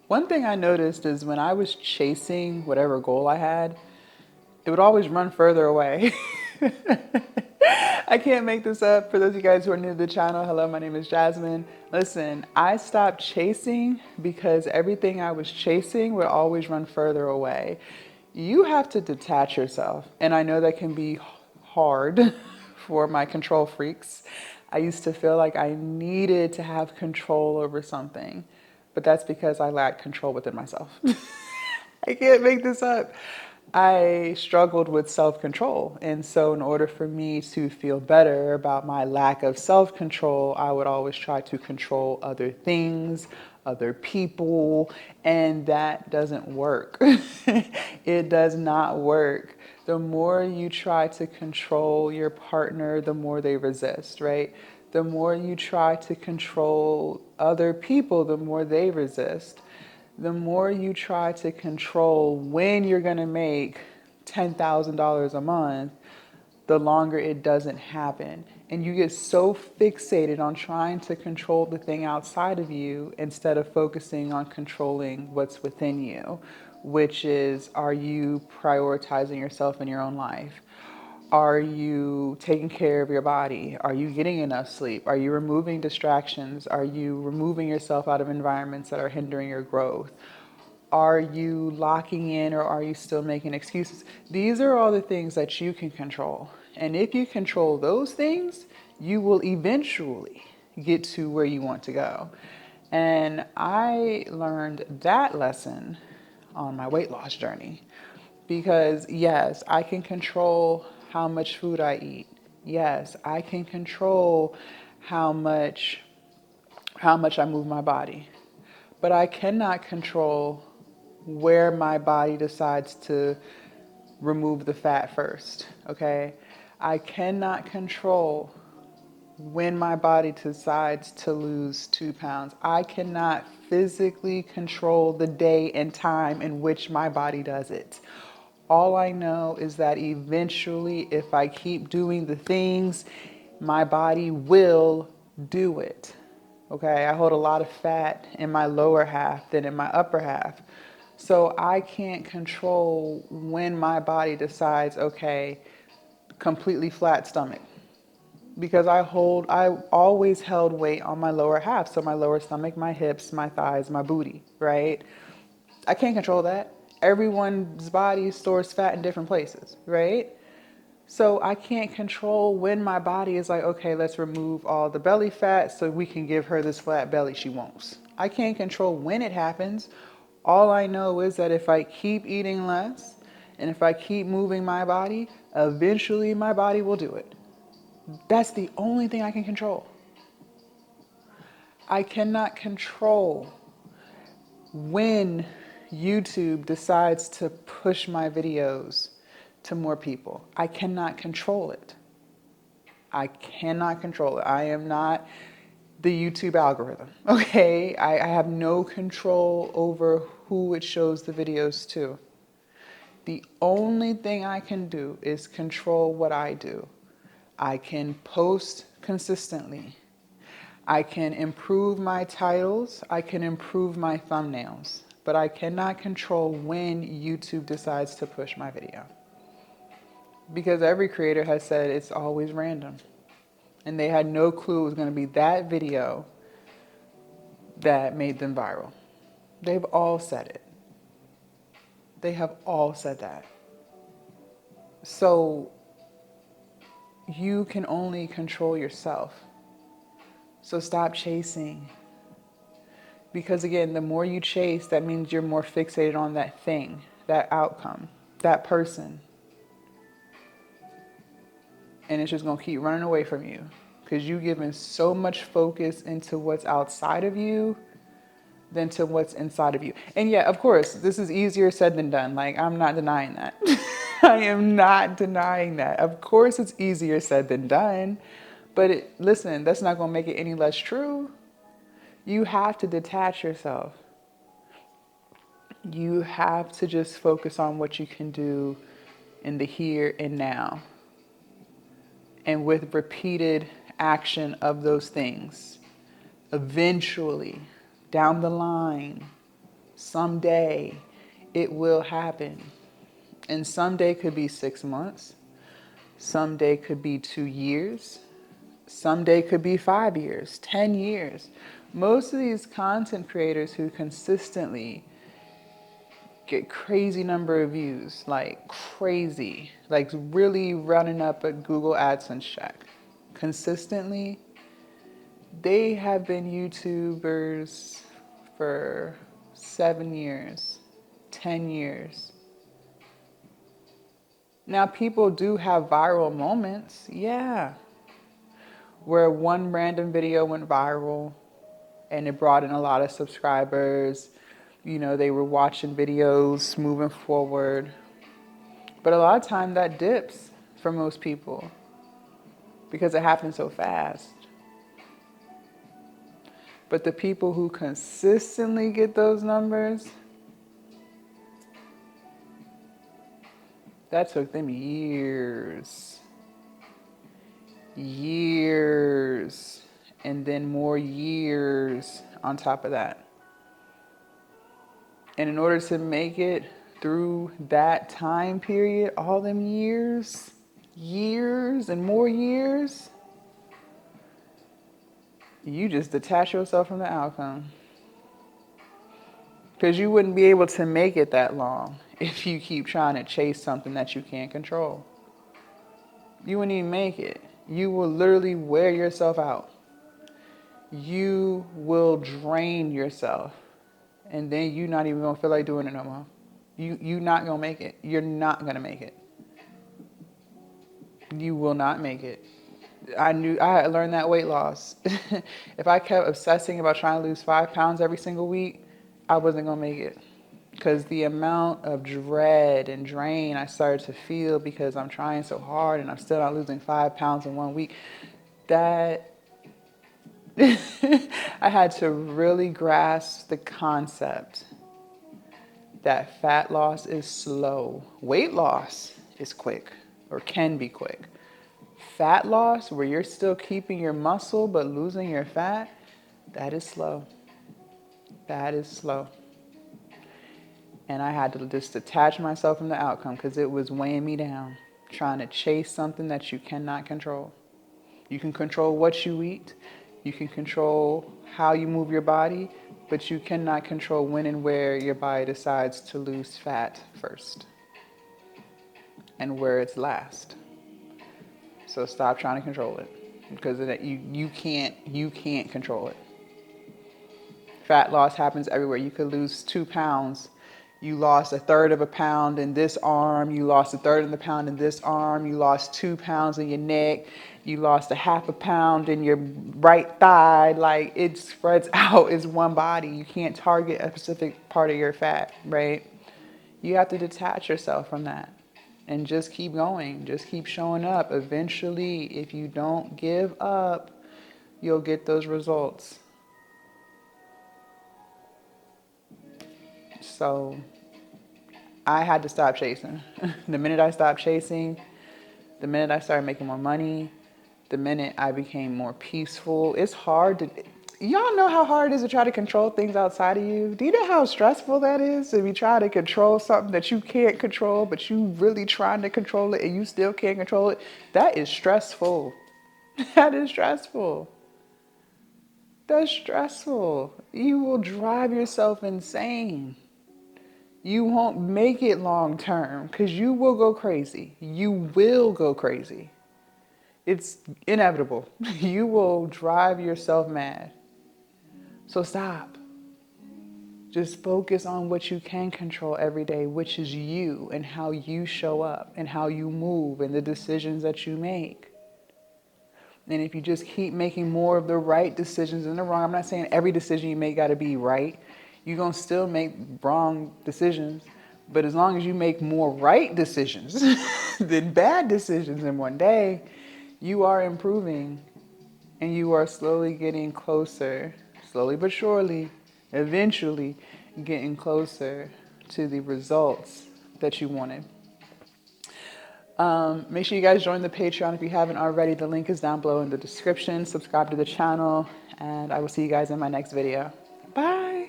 One thing I noticed is when I was chasing whatever goal I had, it would always run further away. I can't make this up. For those of you guys who are new to the channel, hello, my name is Jasmine. Listen, I stopped chasing because everything I was chasing would always run further away. You have to detach yourself, and I know that can be hard for my control freaks. I used to feel like I needed to have control over something, but that's because I lacked control within myself. I can't make this up. I struggled with self control. And so, in order for me to feel better about my lack of self control, I would always try to control other things, other people, and that doesn't work. It does not work. The more you try to control your partner, the more they resist, right? The more you try to control other people, the more they resist. The more you try to control when you're going to make $10,000 a month, the longer it doesn't happen. And you get so fixated on trying to control the thing outside of you instead of focusing on controlling what's within you, which is, are you prioritizing yourself in your own life? Are you taking care of your body? Are you getting enough sleep? Are you removing distractions? Are you removing yourself out of environments that are hindering your growth? Are you locking in or are you still making excuses? These are all the things that you can control. And if you control those things, you will eventually get to where you want to go. And I learned that lesson on my weight loss journey. Because yes, I can control how much food I eat. Yes, I can control how much I move my body. But I cannot control where my body decides to remove the fat first, okay? I cannot control when my body decides to lose 2 pounds. I cannot physically control the day and time in which my body does it. All I know is that eventually, if I keep doing the things, my body will do it. Okay, I hold a lot of fat in my lower half than in my upper half. So I can't control when my body decides, okay, completely flat stomach. Because I always held weight on my lower half. So my lower stomach, my hips, my thighs, my booty, right? I can't control that. Everyone's body stores fat in different places, right? So I can't control when my body is like, okay, let's remove all the belly fat so we can give her this flat belly she wants. I can't control when it happens. All I know is that if I keep eating less and if I keep moving my body, eventually my body will do it. That's the only thing I can control. I cannot control when YouTube decides to push my videos to more people. I cannot control it. I cannot control it. I am not the YouTube algorithm, okay? I have no control over who it shows the videos to. The only thing I can do is control what I do. I can post consistently. I can improve my titles. I can improve my thumbnails. But I cannot control when YouTube decides to push my video. Because every creator has said it's always random. And they had no clue it was going to be that video that made them viral. They've all said it. They have all said that. So you can only control yourself. So stop chasing. Because again, the more you chase, that means you're more fixated on that thing, that outcome, that person. And it's just going to keep running away from you. Because you've given so much focus into what's outside of you than to what's inside of you. And yeah, of course, this is easier said than done. Like, I'm not denying that. I am not denying that. Of course, it's easier said than done. But listen, that's not going to make it any less true. You have to detach yourself. You have to just focus on what you can do in the here and now. And with repeated action of those things, eventually, down the line, Someday it will happen. And someday could be 6 months. Someday could be 2 years. Someday could be 5 years, 10 years. Most of these content creators who consistently get crazy number of views, like crazy, like really running up a Google AdSense check consistently, they have been YouTubers for 7 years, 10 years. Now, people do have viral moments, yeah, where one random video went viral and it brought in a lot of subscribers. You know, they were watching videos, moving forward. But a lot of time that dips for most people because it happens so fast. But the people who consistently get those numbers, that took them years. Years. And then more years on top of that. And in order to make it through that time period, all them years and more years, you just detach yourself from the outcome. Because you wouldn't be able to make it that long if you keep trying to chase something that you can't control. You wouldn't even make it. You will literally wear yourself out. You will drain yourself. And then you're not even going to feel like doing it no more. You're not going to make it. You're not going to make it. You will not make it. I had learned that weight loss. If I kept obsessing about trying to lose 5 pounds every single week, I wasn't going to make it. Because the amount of dread and drain I started to feel because I'm trying so hard and I'm still not losing 5 pounds in 1 week, that I had to really grasp the concept that fat loss is slow. Weight loss is quick or can be quick. Fat loss, where you're still keeping your muscle but losing your fat, that is slow. That is slow. And I had to just detach myself from the outcome because it was weighing me down, trying to chase something that you cannot control. You can control what you eat. You can control how you move your body, but you cannot control when and where your body decides to lose fat first and where it's last. So stop trying to control it because you can't control it. Fat loss happens everywhere. You could lose 2 pounds. You lost 1/3 of a pound in this arm. You lost 1/3 of a pound in this arm. You lost 2 pounds in your neck. You lost 1/2 a pound in your right thigh. Like, it spreads out as one body. You can't target a specific part of your fat, right? You have to detach yourself from that and just keep going. Just keep showing up. Eventually, if you don't give up, you'll get those results. So I had to stop chasing. The minute I stopped chasing, the minute I started making more money, the minute I became more peaceful. It's hard to, y'all know how hard it is to try to control things outside of you? Do you know how stressful that is? If you try to control something that you can't control, but you really trying to control it and you still can't control it, that is stressful. That is stressful. That's stressful. You will drive yourself insane. You won't make it long term because you will go crazy. You will go crazy. It's inevitable. You will drive yourself mad. So stop. Just focus on what you can control every day, which is you and how you show up and how you move and the decisions that you make. And if you just keep making more of the right decisions than the wrong, I'm not saying every decision you make got to be right. You're going to still make wrong decisions. But as long as you make more right decisions than bad decisions in one day, you are improving and you are slowly getting closer, slowly but surely, eventually getting closer to the results that you wanted. Make sure you guys join the Patreon if you haven't already. The link is down below in the description. Subscribe to the channel, and I will see you guys in my next video. Bye.